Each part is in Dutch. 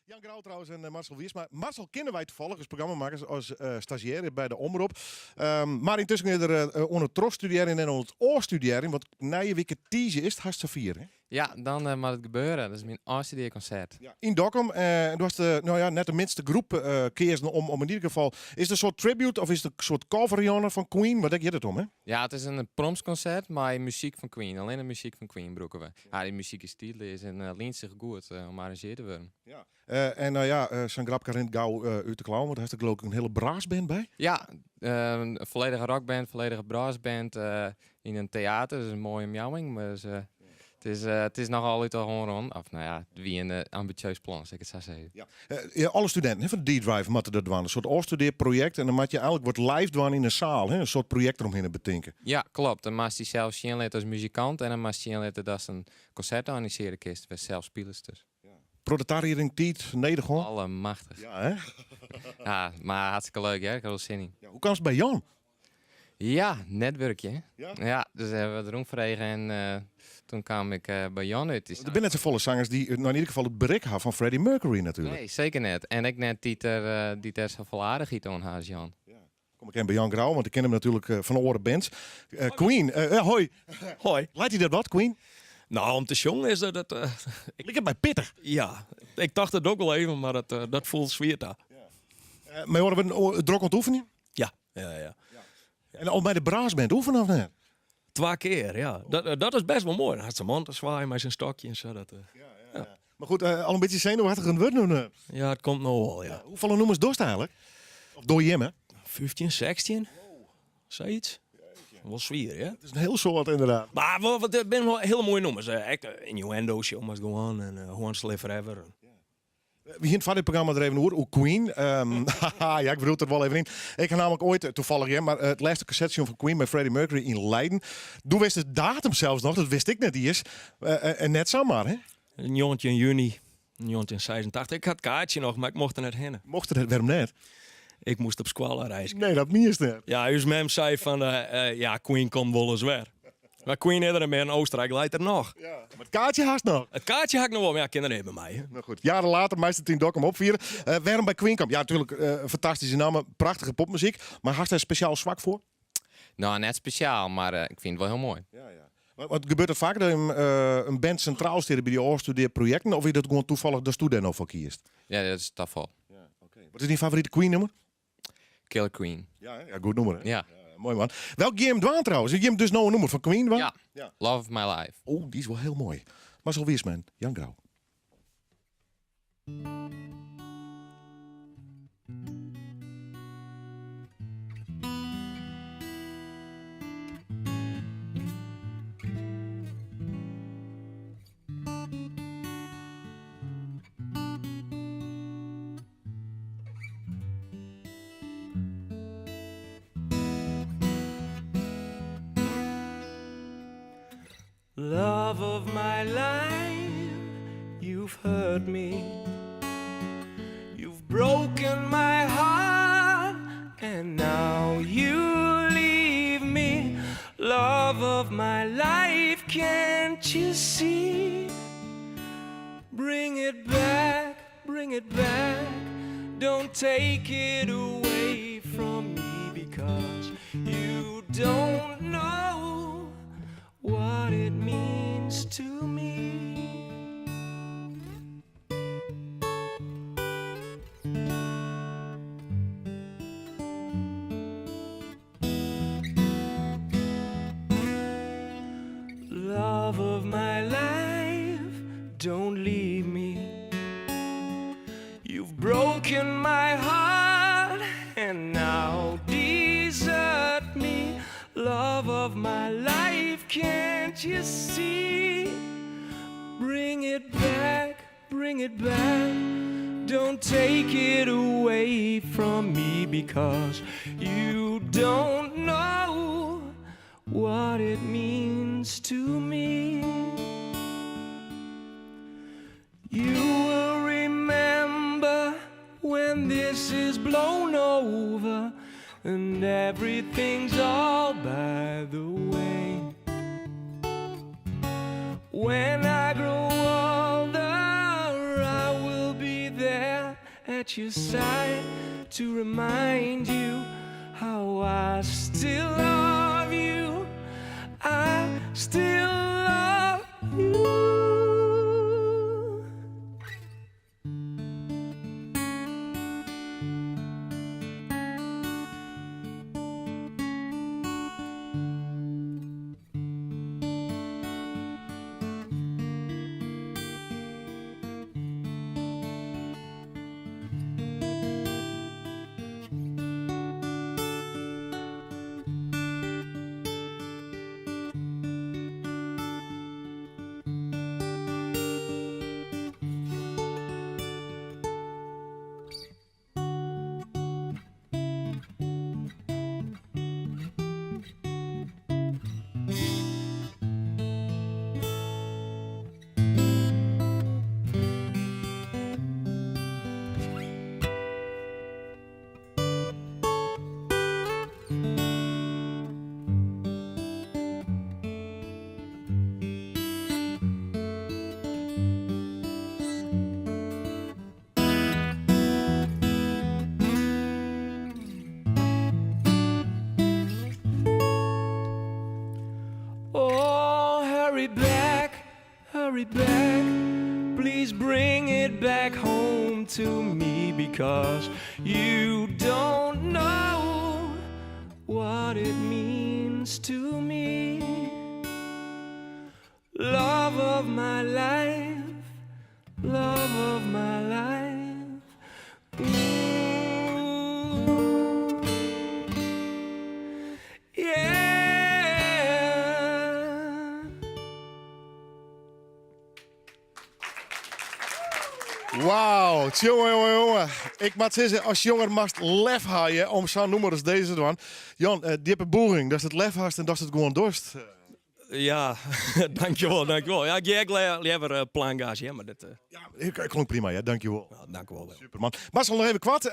Jan Grauw trouwens en Marcel Wiersma. Marcel kennen wij toevallig als programmamakers, als stagiair bij de Omroep. Maar intussen is er onder het studeren en onder het oorstuderen. Want na je week tiege is het hartstikke vier. Hè? Ja, dan moet het gebeuren. Dat is mijn afstudeerconcert. Ja, in Dokkum. Du hast net de minste groep keersen om in ieder geval. Is het een soort tribute of is het een soort coverjongen van Queen? Wat denk je het om, hè? Ja, het is een promsconcert, maar muziek van Queen. Alleen de muziek van Queen broeken we. Ja, die muziek is is en leent zich goed om gearrangeerd te worden. Ja. Zijn grap kan gauw uit de klauwen, want daar heeft er geloof ik een hele braasband bij. Ja, een volledige rockband, volledige brassband in een theater. Dat is een mooie miauwing. Dus, het is nog altijd al gewoon rond. Of nou ja, wie een ambitieus plan, zeg ik het zo zeggen. Ja. Alle studenten van de D-Drive moeten dat doen. Een soort afstudeerproject. En dan moet je eigenlijk wordt live doen in een zaal. Hè? Een soort project eromheen bedenken. Ja, klopt. Dan mag hij zelf zien als muzikant. En dan mag hij zien dat een concert organiseren kist. We zelf spelen dus. Proletariëring tijd, Nederland. Allemachtig. Ja, hè? Ja, maar hartstikke leuk, hè? Ik heb er zin in. Ja, hoe kan het bij Jan? Ja, netwerkje. Hè? Ja? Ja, dus hebben we erom verregen en toen kwam ik bij Jan uit. Er zijn net zo volle zangers die in ieder geval het bereik hebben van Freddie Mercury natuurlijk. Nee, zeker net. En ik net die er zo vol aardig iets aan had, Jan. Kom ik in bij Jan Grauw, want ik ken hem natuurlijk van de oren bands. Queen, hoi. Hoi. Lijkt hij dat wat, Queen? Nou, om te jongen is dat... Ik heb mij pittig. ja, ik dacht het ook wel even, maar dat voelt zwier daar. Maar horen we drok aan het oefenen? Ja. En al bij de braasband oefenen of net? 2 keer, ja. Dat is best wel mooi. Dan had zijn mond te zwaaien met zijn stokje en zo. Maar goed, al een beetje zenuwachtig een woord. Ja, het komt nog wel, ja. Hoeveel nummers dorst eigenlijk? Of door je hem, hè? 15, 16? Zoiets. Wel zwier, ja. Het is een heel soort inderdaad. Maar het zijn wel hele mooie nummers. Innuendo, Show Must Go On en Who Wants to Live Forever. We gaan van dit programma er even hoe Queen. Ja, ik bedoel het er wel even in. Ik heb namelijk ooit, toevallig, ja, maar het laatste cassette van Queen bij Freddie Mercury in Leiden. Toen wist de datum zelfs nog, dat wist ik net die is. En net zomaar, hè? Een jongetje in juni, een jongetje in 86. Ik had het kaartje nog, maar ik mocht er net heen. Mocht het waarom net? Ik moest op squala reizen. Nee, dat niet is net. Ja, uw mem zei van, ja, Queen komt wel eens weer. Maar Queen eerder meer in Oostenrijk leidt er nog. Ja, maar het kaartje haast nog. Het kaartje had ik nog wel, maar ja, kinderen hebben mij. Hè. Nou goed, jaren later, meestal 10 Dokkum opvieren. Waarom bij Queen kwam? Ja, natuurlijk, een fantastische naam, prachtige popmuziek. Maar had hij speciaal zwak voor? Nou, net speciaal, maar ik vind het wel heel mooi. Ja. Wat gebeurt er vaak dat een band centraal staat bij die oorstudeerprojecten? Of is dat gewoon toevallig de student of voor kiest? Ja, dat is tof. Ja, oké. Wat is die favoriete Queen nummer? Killer Queen. Ja, goed nummer. Hè? Ja. Mooi man. Welk game dwaan trouwens? Je hebt dus nou een nummer van Queen, waar? Ja. Love of My Life. Oh, die is wel heel mooi. Marcel Wiersma, Jan Grauw. Love of my life, you've hurt me. You've broken my heart, and now you leave me. Love of my life, can't you see? Bring it back, bring it back. Don't take it away from me, because you don't know what it means to me. Love of my life, don't leave me. You've broken my heart and now desert me. Love of my life, can't you see? Bring it back, bring it back. Don't take it away from me, because you don't know what it means to me. You will remember when this is blown over and everything's all by the way. When I grow older, I will be there at your side to remind you how I still love you. I still love you. Oh, hurry back, please bring it back home to me, because you don't know what it means to me. Love of my life, love of my life. Ooh. Yeah. Wauw, jongen. Ik moet zeggen, als jonger mag lef haaien om zo'n nummer als deze te doen. Jan, diepe boering, dat is het lef hast en dat is het gewoon dorst. Ja, dankjewel. Ja, ik liever plangaas, ja, maar dat... Ja, klonk prima, ja, dankjewel. Nou, dankjewel. Superman. Marcel, nog even kwart.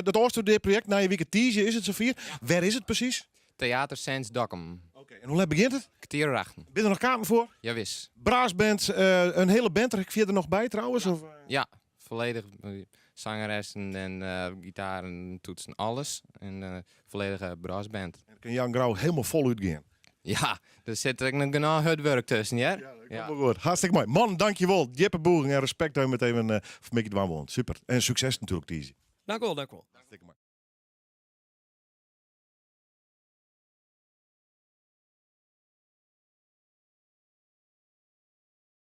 Dat Oorstudeerproject, na je week Tiege, is het Sofie? Waar is het precies? Theater Sens Dokkum. Oké, en hoe laat begint het? Kwartierrachten. Ben je er nog kaarten voor? Ja, wis. Braasband, een hele band, er ik er nog bij trouwens? Of, Ja, volledig zangeressen en gitaar en toetsen, alles. En volledige brassband. kan Jan Grauw helemaal voluit gaan. Ja, er zit er een genoeg hardwerk tussen, ja? Ja, dat komt wel goed. Hartstikke mooi. Man, dankjewel. Jeppe Boering en respect dat je meteen voor mij dwaan woont. Super. En succes natuurlijk, Tizi. Dankjewel. Hartstikke mooi.